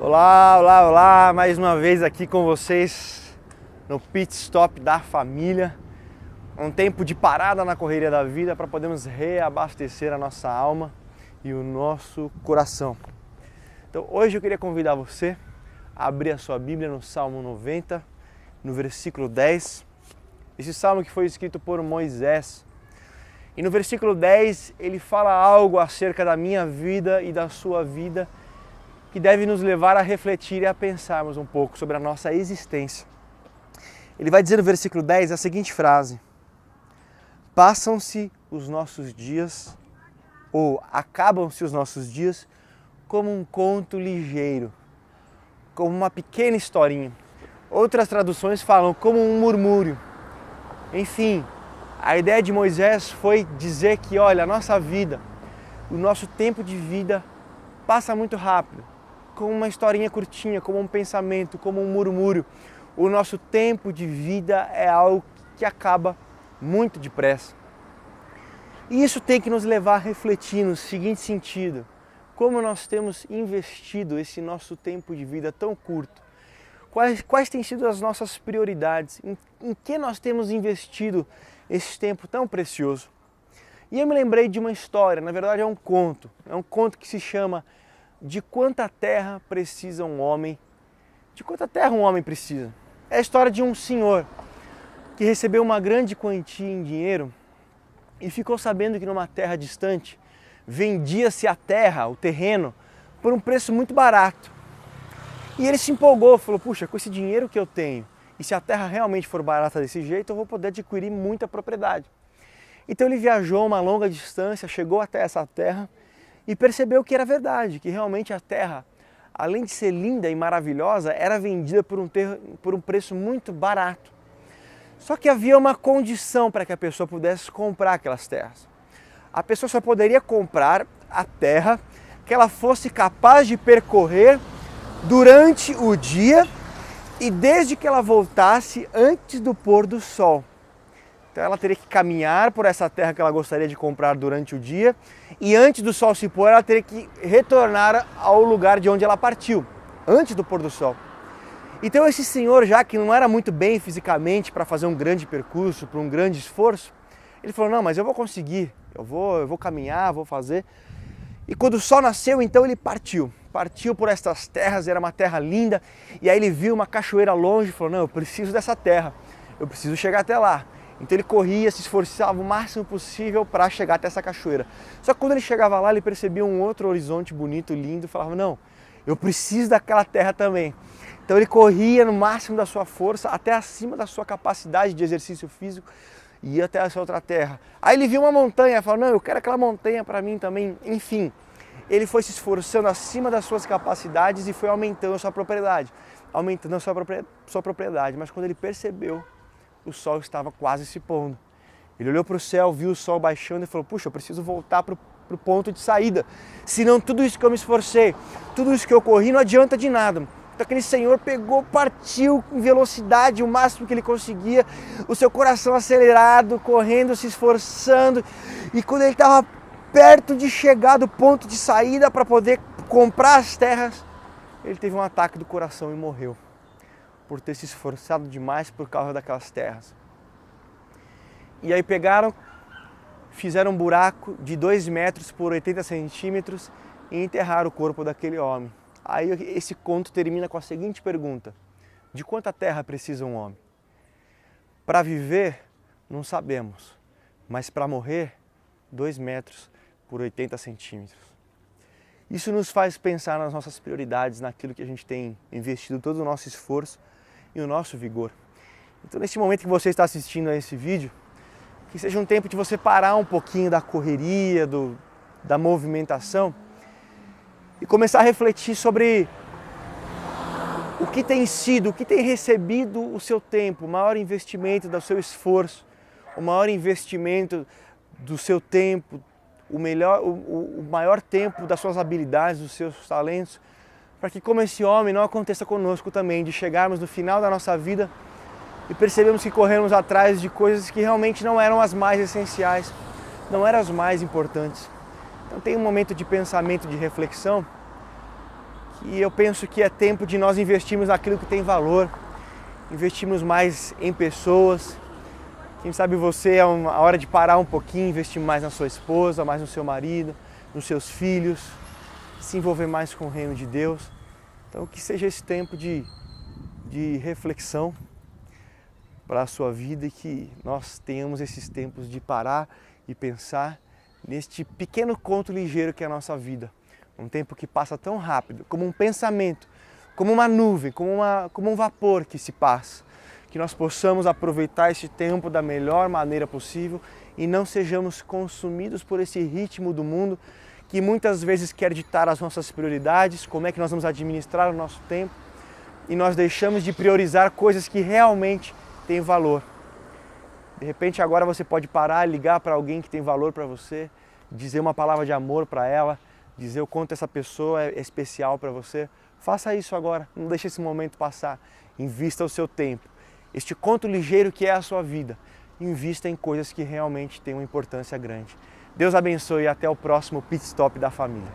Olá, olá, olá, mais uma vez aqui com vocês no Pit Stop da Família. Um tempo de parada na correria da vida para podermos reabastecer a nossa alma e o nosso coração. Então hoje eu queria convidar você a abrir a sua Bíblia no Salmo 90, no versículo 10. Esse salmo que foi escrito por Moisés. E no versículo 10 ele fala algo acerca da minha vida e da sua vida que deve nos levar a refletir e a pensarmos um pouco sobre a nossa existência. Ele vai dizer no versículo 10 a seguinte frase: passam-se os nossos dias, ou acabam-se os nossos dias, como um conto ligeiro, como uma pequena historinha. Outras traduções falam como um murmúrio. Enfim, a ideia de Moisés foi dizer que, olha, a nossa vida, o nosso tempo de vida passa muito rápido, como uma historinha curtinha, como um pensamento, como um murmúrio. O nosso tempo de vida é algo que acaba muito depressa. E isso tem que nos levar a refletir no seguinte sentido: como nós temos investido esse nosso tempo de vida tão curto? Quais têm sido as nossas prioridades? Em que nós temos investido esse tempo tão precioso? E eu me lembrei de uma história, na verdade é um conto que se chama De Quanta Terra Precisa um Homem? De quanta terra um homem precisa? É a história de um senhor que recebeu uma grande quantia em dinheiro e ficou sabendo que numa terra distante vendia-se a terra, o terreno, por um preço muito barato. E ele se empolgou, falou: puxa, com esse dinheiro que eu tenho, e se a terra realmente for barata desse jeito, eu vou poder adquirir muita propriedade. Então ele viajou uma longa distância, chegou até essa terra e percebeu que era verdade, que realmente a terra, além de ser linda e maravilhosa, era vendida por um preço muito barato. Só que havia uma condição para que a pessoa pudesse comprar aquelas terras. A pessoa só poderia comprar a terra que ela fosse capaz de percorrer durante o dia e desde que ela voltasse antes do pôr do sol. Então ela teria que caminhar por essa terra que ela gostaria de comprar durante o dia e antes do sol se pôr ela teria que retornar ao lugar de onde ela partiu, antes do pôr do sol. Então esse senhor, já que não era muito bem fisicamente para fazer um grande percurso, para um grande esforço, ele falou: não, mas eu vou conseguir, eu vou caminhar, vou fazer. E quando o sol nasceu, então ele partiu por estas terras, era uma terra linda, e aí ele viu uma cachoeira longe e falou: não, eu preciso dessa terra, eu preciso chegar até lá. Então ele corria, se esforçava o máximo possível para chegar até essa cachoeira. Só que quando ele chegava lá, ele percebia um outro horizonte bonito, lindo, e falava: não, eu preciso daquela terra também. Então ele corria no máximo da sua força, até acima da sua capacidade de exercício físico, e ia até essa outra terra. Aí ele viu uma montanha e falou: não, eu quero aquela montanha para mim também. Enfim, ele foi se esforçando acima das suas capacidades e foi aumentando a sua propriedade. Mas quando ele percebeu, o sol estava quase se pondo. Ele olhou para o céu, viu o sol baixando e falou: puxa, eu preciso voltar para o ponto de saída. Senão tudo isso que eu me esforcei, tudo isso que eu corri não adianta de nada. Então aquele senhor partiu em velocidade, o máximo que ele conseguia, o seu coração acelerado, correndo, se esforçando. E quando ele estava perto de chegar do ponto de saída para poder comprar as terras, ele teve um ataque do coração e morreu, por ter se esforçado demais por causa daquelas terras. E aí fizeram um buraco de 2 metros por 80 centímetros e enterraram o corpo daquele homem. Aí esse conto termina com a seguinte pergunta: de quanta terra precisa um homem? Para viver, não sabemos, mas para morrer, 2 metros por 80 centímetros. Isso nos faz pensar nas nossas prioridades, naquilo que a gente tem investido todo o nosso esforço e o nosso vigor. Então, nesse momento que você está assistindo a esse vídeo, que seja um tempo de você parar um pouquinho da correria, da movimentação e começar a refletir sobre o que tem recebido o seu tempo, o maior investimento do seu esforço, o maior investimento do seu tempo, o maior tempo das suas habilidades, dos seus talentos, para que, como esse homem, não aconteça conosco também, de chegarmos no final da nossa vida e percebemos que corremos atrás de coisas que realmente não eram as mais essenciais, não eram as mais importantes. Então tem um momento de pensamento, de reflexão, E eu penso que é tempo de nós investirmos naquilo que tem valor, investirmos mais em pessoas. Quem sabe você é a hora de parar um pouquinho, investir mais na sua esposa, mais no seu marido, nos seus filhos, se envolver mais com o reino de Deus. Então que seja esse tempo de reflexão para a sua vida e que nós tenhamos esses tempos de parar e pensar neste pequeno conto ligeiro que é a nossa vida. Um tempo que passa tão rápido, como um pensamento, como uma nuvem, como um vapor que se passa. Que nós possamos aproveitar esse tempo da melhor maneira possível e não sejamos consumidos por esse ritmo do mundo que muitas vezes quer ditar as nossas prioridades, como é que nós vamos administrar o nosso tempo, e nós deixamos de priorizar coisas que realmente têm valor. De repente agora você pode parar, ligar para alguém que tem valor para você, dizer uma palavra de amor para ela, dizer o quanto essa pessoa é especial para você. Faça isso agora, não deixe esse momento passar. Invista o seu tempo. Este conto ligeiro que é a sua vida. Invista em coisas que realmente têm uma importância grande. Deus abençoe e até o próximo Pit Stop da Família.